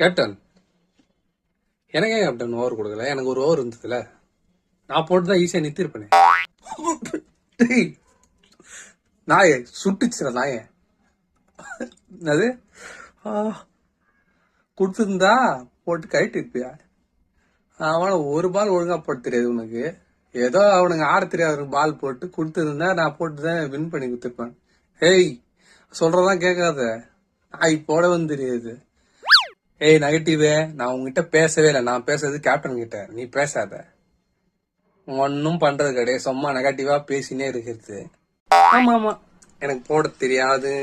Captain, எனக்கு ஏன் captain over கொடுக்கல? எனக்கு ஒரு ஓவர் இருந்ததுல, நான் போட்டுதான் ஈஸியா நிறுத்திருப்பேனே. நாயே சுட்டுச்சுடா நாயே. அது கொடுத்துருந்தா போட்டு கைட்டு இருப்பியா? அவன ஒரு பால் ஒழுங்கா போட்டு தெரியாது உனக்கு. ஏதோ அவனுங்க ஆட தெரியாத பால் போட்டு கொடுத்துருந்தா நான் போட்டுதான் வின் பண்ணி கொடுத்துருப்பேன். ஏய், சொல்றதான் கேட்காத. நாய் போடவும் தெரியாது. ஏய் நெகட்டிவே, நான் உங்ககிட்ட பேசவே இல்லை. நான் பேசுறது கேப்டன் கிட்ட, நீ பேசாத. ஒன்னும் பண்றது கிடையாது, சும்மா நெகட்டிவா பேசினே இருக்கிறது. ஆமா ஆமா, எனக்கு போட தெரியாது,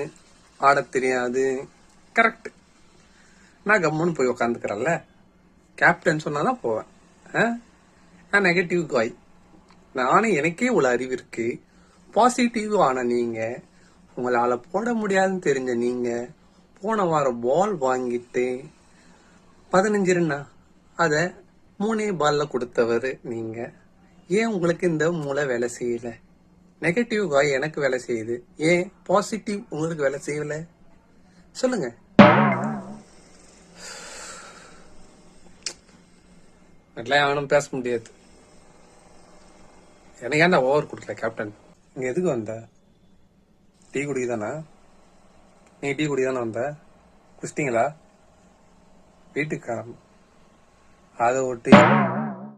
ஆட தெரியாது. கரெக்ட். நான் கம்முன்னு போய் உக்காந்துக்கிறேன்ல. கேப்டன் சொன்னாதான் போவேன். நான் நெகட்டிவ் காய். நானும் எனக்கே இவ்வளவு அறிவு இருக்கு. பாசிட்டிவ் ஆன நீங்க, உங்களால போட முடியாதுன்னு தெரிஞ்ச நீங்க, போன வாரம் பால் வாங்கிட்டு 15 ரன்னா அத 3 பால்ல கொடுத்தவர் நீங்க. ஏன் உங்களுக்கு இந்த மூளை வேலை செய்யல? நெகட்டிவ் காய் எனக்கு வேலை செய்யுது, ஏன் பாசிட்டிவ் உங்களுக்கு வேலை செய்யல? சொல்லுங்க. யாரும் பேச முடியாது. எனக்கு ஏன்டா ஓவர் கொடுக்கல கேப்டன்? இங்க எதுக்கு வந்த? டீ குடிக்குதானா? நீ டீ குடிதானே வந்த? குடிச்சிட்டீங்களா? வீட்டுக்கு அதை ஒட்டி